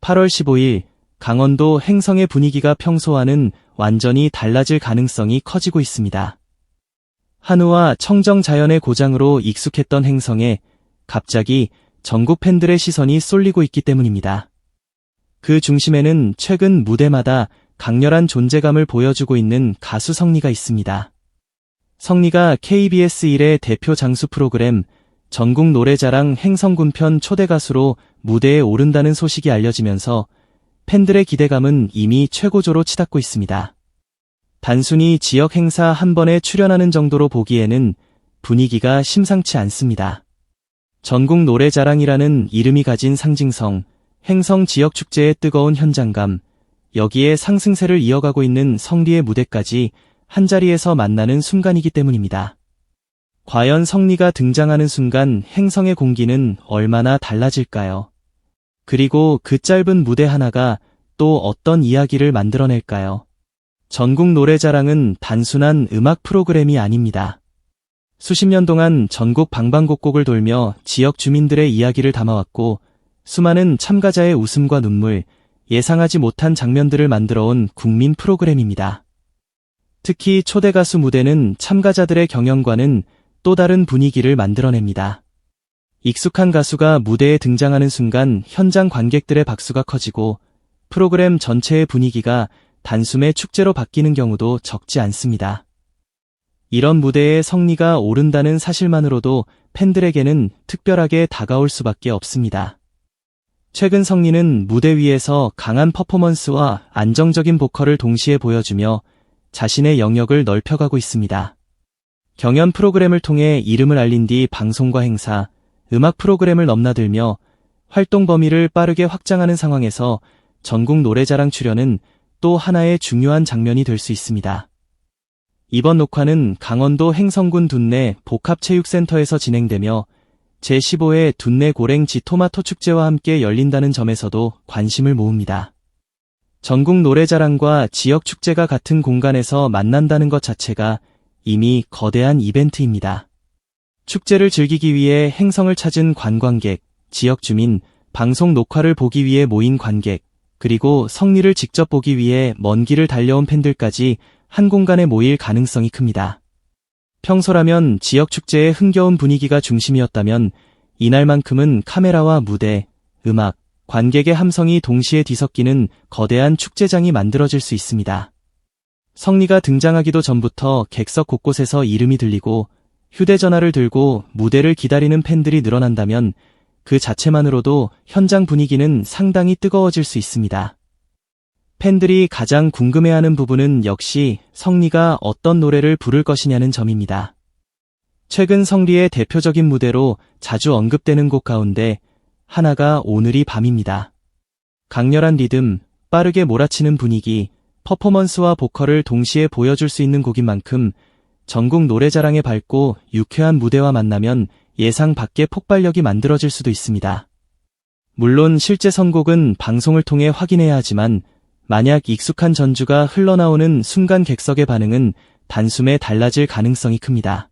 8월 15일 강원도 행성의 분위기가 평소와는 완전히 달라질 가능성이 커지고 있습니다. 한우와 청정 자연의 고장으로 익숙했던 행성에 갑자기 전국 팬들의 시선이 쏠리고 있기 때문입니다. 그 중심에는 최근 무대마다 강렬한 존재감을 보여주고 있는 가수 성리가 있습니다. 성리가 KBS 1의 대표 장수 프로그램 전국 노래자랑 행성군편 초대 가수로 무대에 오른다는 소식이 알려지면서 팬들의 기대감은 이미 최고조로 치닫고 있습니다. 단순히 지역 행사 한 번에 출연하는 정도로 보기에는 분위기가 심상치 않습니다. 전국 노래자랑이라는 이름이 가진 상징성, 행성 지역 축제의 뜨거운 현장감, 여기에 상승세를 이어가고 있는 성리의 무대까지 한자리에서 만나는 순간이기 때문입니다. 과연 성리가 등장하는 순간 행성의 공기는 얼마나 달라질까요? 그리고 그 짧은 무대 하나가 또 어떤 이야기를 만들어낼까요? 전국 노래자랑은 단순한 음악 프로그램이 아닙니다. 수십 년 동안 전국 방방곡곡을 돌며 지역 주민들의 이야기를 담아왔고 수많은 참가자의 웃음과 눈물, 예상하지 못한 장면들을 만들어온 국민 프로그램입니다. 특히 초대 가수 무대는 참가자들의 경연과는 또 다른 분위기를 만들어냅니다. 익숙한 가수가 무대에 등장하는 순간 현장 관객들의 박수가 커지고 프로그램 전체의 분위기가 단숨에 축제로 바뀌는 경우도 적지 않습니다. 이런 무대에 성리가 오른다는 사실만으로도 팬들에게는 특별하게 다가올 수밖에 없습니다. 최근 성리는 무대 위에서 강한 퍼포먼스와 안정적인 보컬을 동시에 보여주며 자신의 영역을 넓혀가고 있습니다. 경연 프로그램을 통해 이름을 알린 뒤 방송과 행사, 음악 프로그램을 넘나들며 활동 범위를 빠르게 확장하는 상황에서 전국 노래자랑 출연은 또 하나의 중요한 장면이 될 수 있습니다. 이번 녹화는 강원도 행성군 둔내 복합체육센터에서 진행되며 제15회 둔내 고랭지 토마토 축제와 함께 열린다는 점에서도 관심을 모읍니다. 전국 노래자랑과 지역 축제가 같은 공간에서 만난다는 것 자체가 이미 거대한 이벤트입니다. 축제를 즐기기 위해 행성을 찾은 관광객, 지역 주민, 방송 녹화를 보기 위해 모인 관객, 그리고 성리를 직접 보기 위해 먼 길을 달려온 팬들까지 한 공간에 모일 가능성이 큽니다. 평소라면 지역 축제의 흥겨운 분위기가 중심이었다면 이날만큼은 카메라와 무대, 음악, 관객의 함성이 동시에 뒤섞이는 거대한 축제장이 만들어질 수 있습니다. 성리가 등장하기도 전부터 객석 곳곳에서 이름이 들리고 휴대전화를 들고 무대를 기다리는 팬들이 늘어난다면 그 자체만으로도 현장 분위기는 상당히 뜨거워질 수 있습니다. 팬들이 가장 궁금해하는 부분은 역시 성리가 어떤 노래를 부를 것이냐는 점입니다. 최근 성리의 대표적인 무대로 자주 언급되는 곡 가운데 하나가 오늘이 밤입니다. 강렬한 리듬, 빠르게 몰아치는 분위기, 퍼포먼스와 보컬을 동시에 보여줄 수 있는 곡인 만큼 전국 노래자랑의 밝고 유쾌한 무대와 만나면 예상 밖의 폭발력이 만들어질 수도 있습니다. 물론 실제 선곡은 방송을 통해 확인해야 하지만 만약 익숙한 전주가 흘러나오는 순간 객석의 반응은 단숨에 달라질 가능성이 큽니다.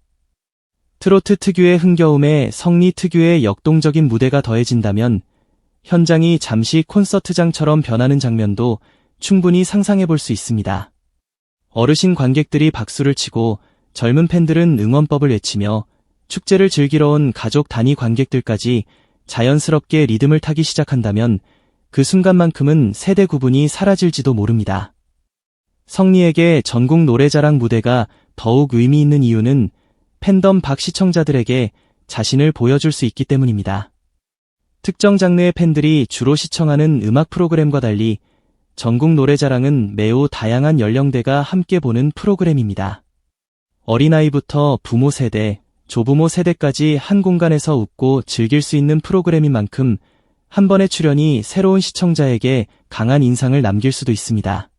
트로트 특유의 흥겨움에 성리 특유의 역동적인 무대가 더해진다면 현장이 잠시 콘서트장처럼 변하는 장면도 충분히 상상해 볼 수 있습니다. 어르신 관객들이 박수를 치고 젊은 팬들은 응원법을 외치며 축제를 즐기러 온 가족 단위 관객들까지 자연스럽게 리듬을 타기 시작한다면 그 순간만큼은 세대 구분이 사라질지도 모릅니다. 성리에게 전국 노래자랑 무대가 더욱 의미 있는 이유는 팬덤 박 시청자들에게 자신을 보여줄 수 있기 때문입니다. 특정 장르의 팬들이 주로 시청하는 음악 프로그램과 달리 전국 노래자랑은 매우 다양한 연령대가 함께 보는 프로그램입니다. 어린아이부터 부모 세대, 조부모 세대까지 한 공간에서 웃고 즐길 수 있는 프로그램인 만큼 한 번의 출연이 새로운 시청자에게 강한 인상을 남길 수도 있습니다.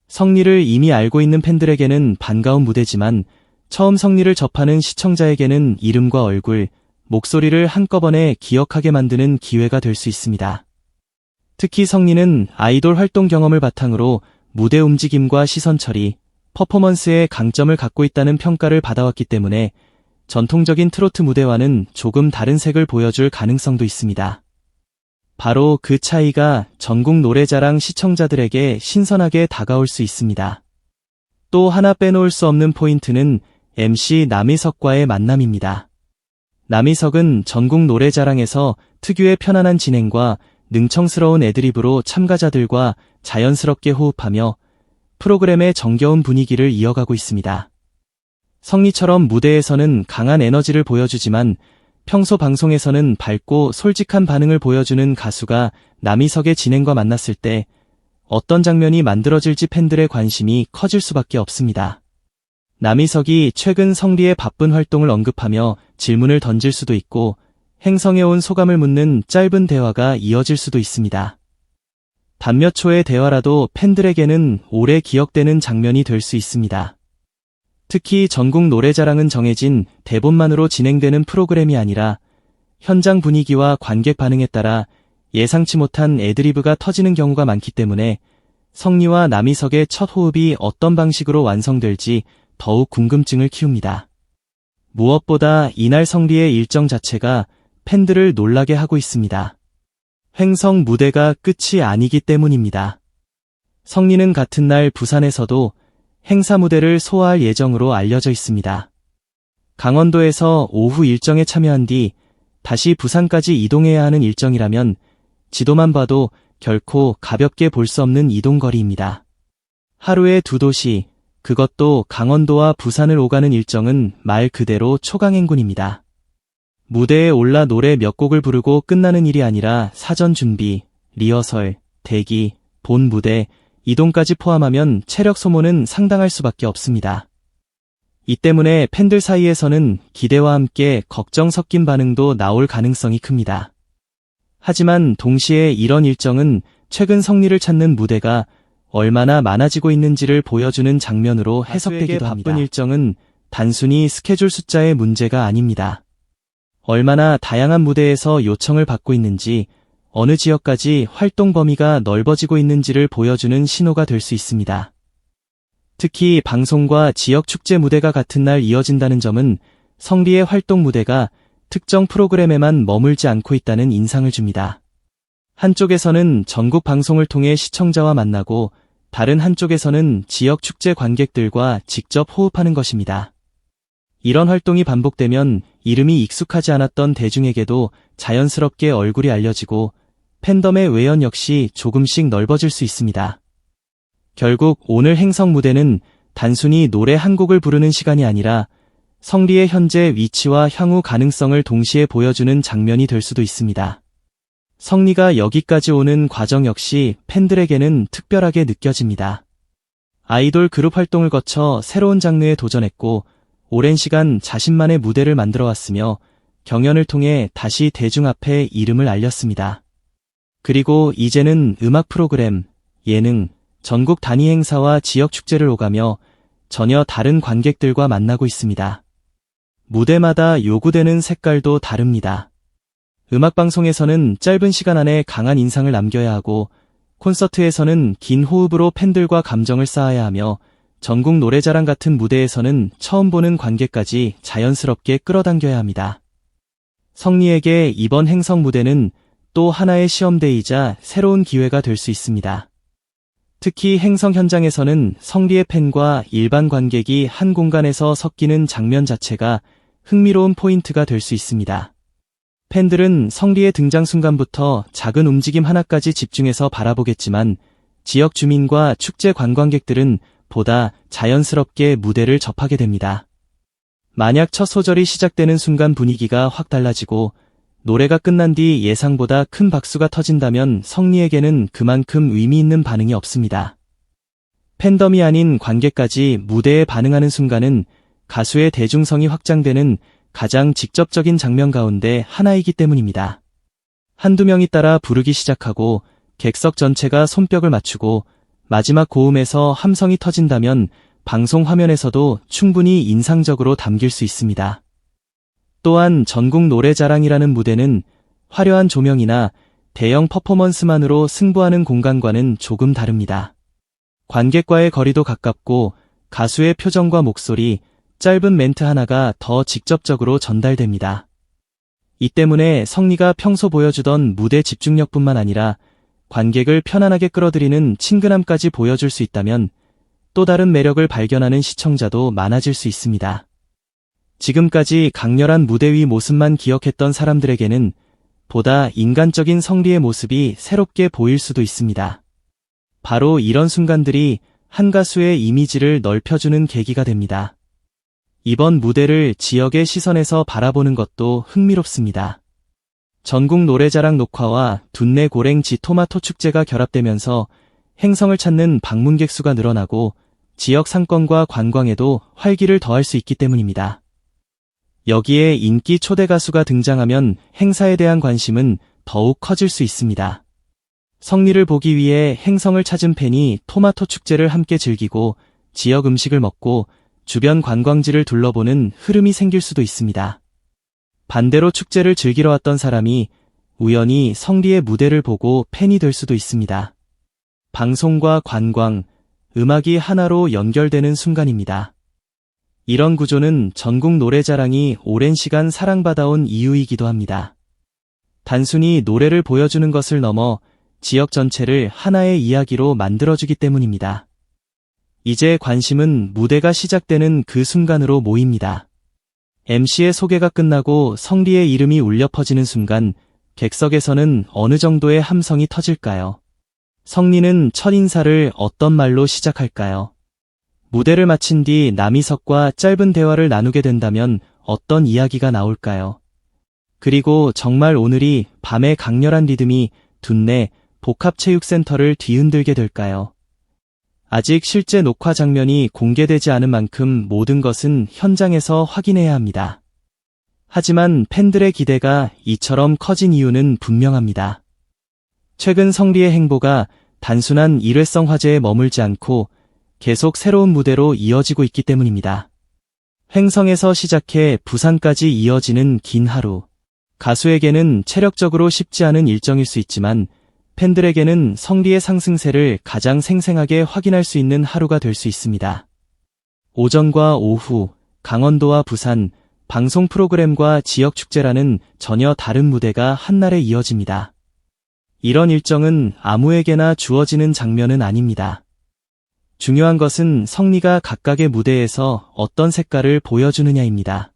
성리를 이미 알고 있는 팬들에게는 반가운 무대지만 처음 성리를 접하는 시청자에게는 이름과 얼굴, 목소리를 한꺼번에 기억하게 만드는 기회가 될 수 있습니다. 특히 성리는 아이돌 활동 경험을 바탕으로 무대 움직임과 시선 처리, 퍼포먼스에 강점을 갖고 있다는 평가를 받아왔기 때문에 전통적인 트로트 무대와는 조금 다른 색을 보여줄 가능성도 있습니다. 바로 그 차이가 전국 노래자랑 시청자들에게 신선하게 다가올 수 있습니다. 또 하나 빼놓을 수 없는 포인트는 MC 남희석과의 만남입니다. 남희석은 전국 노래자랑에서 특유의 편안한 진행과 능청스러운 애드립으로 참가자들과 자연스럽게 호흡하며 프로그램의 정겨운 분위기를 이어가고 있습니다. 성리처럼 무대에서는 강한 에너지를 보여주지만 평소 방송에서는 밝고 솔직한 반응을 보여주는 가수가 남희석의 진행과 만났을 때 어떤 장면이 만들어질지 팬들의 관심이 커질 수밖에 없습니다. 남희석이 최근 성리의 바쁜 활동을 언급하며 질문을 던질 수도 있고 행성에 온 소감을 묻는 짧은 대화가 이어질 수도 있습니다. 단 몇 초의 대화라도 팬들에게는 오래 기억되는 장면이 될 수 있습니다. 특히 전국 노래자랑은 정해진 대본만으로 진행되는 프로그램이 아니라 현장 분위기와 관객 반응에 따라 예상치 못한 애드리브가 터지는 경우가 많기 때문에 성리와 남희석의 첫 호흡이 어떤 방식으로 완성될지 더욱 궁금증을 키웁니다. 무엇보다 이날 성리의 일정 자체가 팬들을 놀라게 하고 있습니다. 횡성 무대가 끝이 아니기 때문입니다. 성리는 같은 날 부산에서도 행사 무대를 소화할 예정으로 알려져 있습니다. 강원도에서 오후 일정에 참여한 뒤 다시 부산까지 이동해야 하는 일정이라면 지도만 봐도 결코 가볍게 볼 수 없는 이동거리입니다. 하루에 2도시, 그것도 강원도와 부산을 오가는 일정은 말 그대로 초강행군입니다. 무대에 올라 노래 몇 곡을 부르고 끝나는 일이 아니라 사전 준비, 리허설, 대기, 본 무대, 이동까지 포함하면 체력 소모는 상당할 수밖에 없습니다. 이 때문에 팬들 사이에서는 기대와 함께 걱정 섞인 반응도 나올 가능성이 큽니다. 하지만 동시에 이런 일정은 최근 성리를 찾는 무대가 얼마나 많아지고 있는지를 보여주는 장면으로 해석되기도 합니다. 바쁜 일정은 단순히 스케줄 숫자의 문제가 아닙니다. 얼마나 다양한 무대에서 요청을 받고 있는지, 어느 지역까지 활동 범위가 넓어지고 있는지를 보여주는 신호가 될 수 있습니다. 특히 방송과 지역 축제 무대가 같은 날 이어진다는 점은 성리의 활동 무대가 특정 프로그램에만 머물지 않고 있다는 인상을 줍니다. 한쪽에서는 전국 방송을 통해 시청자와 만나고 다른 한쪽에서는 지역 축제 관객들과 직접 호흡하는 것입니다. 이런 활동이 반복되면 이름이 익숙하지 않았던 대중에게도 자연스럽게 얼굴이 알려지고 팬덤의 외연 역시 조금씩 넓어질 수 있습니다. 결국 오늘 행성 무대는 단순히 노래 한 곡을 부르는 시간이 아니라 성리의 현재 위치와 향후 가능성을 동시에 보여주는 장면이 될 수도 있습니다. 성리가 여기까지 오는 과정 역시 팬들에게는 특별하게 느껴집니다. 아이돌 그룹 활동을 거쳐 새로운 장르에 도전했고 오랜 시간 자신만의 무대를 만들어왔으며 경연을 통해 다시 대중 앞에 이름을 알렸습니다. 그리고 이제는 음악 프로그램, 예능, 전국 단위 행사와 지역 축제를 오가며 전혀 다른 관객들과 만나고 있습니다. 무대마다 요구되는 색깔도 다릅니다. 음악방송에서는 짧은 시간 안에 강한 인상을 남겨야 하고 콘서트에서는 긴 호흡으로 팬들과 감정을 쌓아야 하며 전국 노래자랑 같은 무대에서는 처음 보는 관객까지 자연스럽게 끌어당겨야 합니다. 성리에게 이번 행성 무대는 또 하나의 시험대이자 새로운 기회가 될 수 있습니다. 특히 행성 현장에서는 성리의 팬과 일반 관객이 한 공간에서 섞이는 장면 자체가 흥미로운 포인트가 될 수 있습니다. 팬들은 성리의 등장 순간부터 작은 움직임 하나까지 집중해서 바라보겠지만 지역 주민과 축제 관광객들은 보다 자연스럽게 무대를 접하게 됩니다. 만약 첫 소절이 시작되는 순간 분위기가 확 달라지고 노래가 끝난 뒤 예상보다 큰 박수가 터진다면 성리에게는 그만큼 의미 있는 반응이 없습니다. 팬덤이 아닌 관객까지 무대에 반응하는 순간은 가수의 대중성이 확장되는 가장 직접적인 장면 가운데 하나이기 때문입니다. 한두 명이 따라 부르기 시작하고 객석 전체가 손뼉을 맞추고 마지막 고음에서 함성이 터진다면 방송 화면에서도 충분히 인상적으로 담길 수 있습니다. 또한 전국 노래자랑이라는 무대는 화려한 조명이나 대형 퍼포먼스만으로 승부하는 공간과는 조금 다릅니다. 관객과의 거리도 가깝고 가수의 표정과 목소리, 짧은 멘트 하나가 더 직접적으로 전달됩니다. 이 때문에 성리가 평소 보여주던 무대 집중력뿐만 아니라 관객을 편안하게 끌어들이는 친근함까지 보여줄 수 있다면 또 다른 매력을 발견하는 시청자도 많아질 수 있습니다. 지금까지 강렬한 무대 위 모습만 기억했던 사람들에게는 보다 인간적인 성리의 모습이 새롭게 보일 수도 있습니다. 바로 이런 순간들이 한 가수의 이미지를 넓혀주는 계기가 됩니다. 이번 무대를 지역의 시선에서 바라보는 것도 흥미롭습니다. 전국 노래자랑 녹화와 둔내 고랭지 토마토 축제가 결합되면서 행성을 찾는 방문객 수가 늘어나고 지역 상권과 관광에도 활기를 더할 수 있기 때문입니다. 여기에 인기 초대 가수가 등장하면 행사에 대한 관심은 더욱 커질 수 있습니다. 성리를 보기 위해 행성을 찾은 팬이 토마토 축제를 함께 즐기고 지역 음식을 먹고 주변 관광지를 둘러보는 흐름이 생길 수도 있습니다. 반대로 축제를 즐기러 왔던 사람이 우연히 성리의 무대를 보고 팬이 될 수도 있습니다. 방송과 관광, 음악이 하나로 연결되는 순간입니다. 이런 구조는 전국 노래자랑이 오랜 시간 사랑받아온 이유이기도 합니다. 단순히 노래를 보여주는 것을 넘어 지역 전체를 하나의 이야기로 만들어주기 때문입니다. 이제 관심은 무대가 시작되는 그 순간으로 모입니다. MC의 소개가 끝나고 성리의 이름이 울려 퍼지는 순간 객석에서는 어느 정도의 함성이 터질까요? 성리는 첫 인사를 어떤 말로 시작할까요? 무대를 마친 뒤 남희석과 짧은 대화를 나누게 된다면 어떤 이야기가 나올까요? 그리고 정말 오늘이 밤의 강렬한 리듬이 둔내 복합체육센터를 뒤흔들게 될까요? 아직 실제 녹화 장면이 공개되지 않은 만큼 모든 것은 현장에서 확인해야 합니다. 하지만 팬들의 기대가 이처럼 커진 이유는 분명합니다. 최근 성리의 행보가 단순한 일회성 화제에 머물지 않고 계속 새로운 무대로 이어지고 있기 때문입니다. 횡성에서 시작해 부산까지 이어지는 긴 하루. 가수에게는 체력적으로 쉽지 않은 일정일 수 있지만 팬들에게는 성리의 상승세를 가장 생생하게 확인할 수 있는 하루가 될 수 있습니다. 오전과 오후, 강원도와 부산, 방송 프로그램과 지역 축제라는 전혀 다른 무대가 한날에 이어집니다. 이런 일정은 아무에게나 주어지는 장면은 아닙니다. 중요한 것은 성리가 각각의 무대에서 어떤 색깔을 보여주느냐입니다.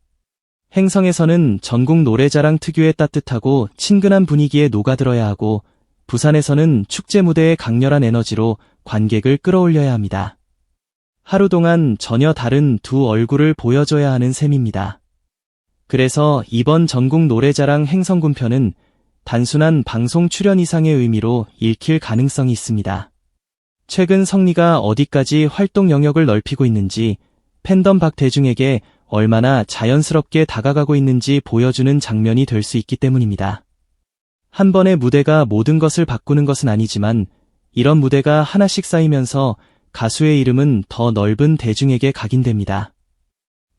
행성에서는 전국 노래자랑 특유의 따뜻하고 친근한 분위기에 녹아들어야 하고 부산에서는 축제 무대의 강렬한 에너지로 관객을 끌어올려야 합니다. 하루 동안 전혀 다른 두 얼굴을 보여줘야 하는 셈입니다. 그래서 이번 전국 노래자랑 행성군편은 단순한 방송 출연 이상의 의미로 읽힐 가능성이 있습니다. 최근 성리가 어디까지 활동 영역을 넓히고 있는지, 팬덤 박 대중에게 얼마나 자연스럽게 다가가고 있는지 보여주는 장면이 될 수 있기 때문입니다. 한 번의 무대가 모든 것을 바꾸는 것은 아니지만 이런 무대가 하나씩 쌓이면서 가수의 이름은 더 넓은 대중에게 각인됩니다.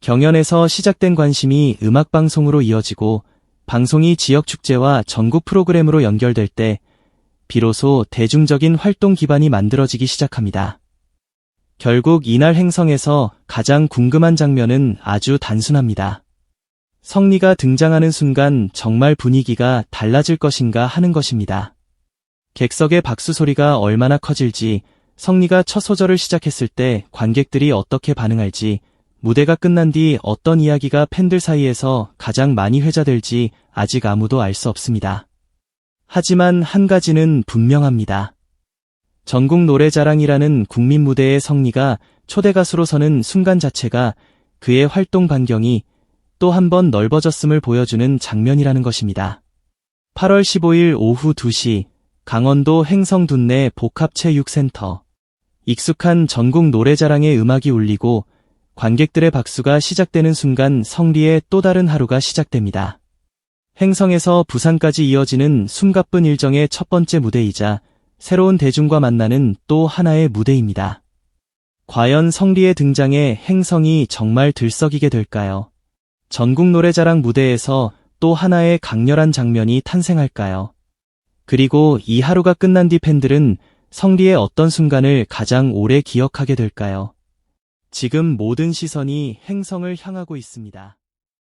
경연에서 시작된 관심이 음악방송으로 이어지고 방송이 지역축제와 전국 프로그램으로 연결될 때 비로소 대중적인 활동 기반이 만들어지기 시작합니다. 결국 이날 행성에서 가장 궁금한 장면은 아주 단순합니다. 성리가 등장하는 순간 정말 분위기가 달라질 것인가 하는 것입니다. 객석의 박수 소리가 얼마나 커질지, 성리가 첫 소절을 시작했을 때 관객들이 어떻게 반응할지, 무대가 끝난 뒤 어떤 이야기가 팬들 사이에서 가장 많이 회자될지 아직 아무도 알 수 없습니다. 하지만 한 가지는 분명합니다. 전국 노래자랑이라는 국민 무대의 성리가 초대 가수로 서는 순간 자체가 그의 활동 반경이 또 한 번 넓어졌음을 보여주는 장면이라는 것입니다. 8월 15일 오후 2시 강원도 행성 둔내 복합체육센터. 익숙한 전국 노래자랑의 음악이 울리고 관객들의 박수가 시작되는 순간 성리의 또 다른 하루가 시작됩니다. 행성에서 부산까지 이어지는 숨가쁜 일정의 첫 번째 무대이자 새로운 대중과 만나는 또 하나의 무대입니다. 과연 성리의 등장에 행성이 정말 들썩이게 될까요? 전국 노래자랑 무대에서 또 하나의 강렬한 장면이 탄생할까요? 그리고 이 하루가 끝난 뒤 팬들은 성리의 어떤 순간을 가장 오래 기억하게 될까요? 지금 모든 시선이 행성을 향하고 있습니다.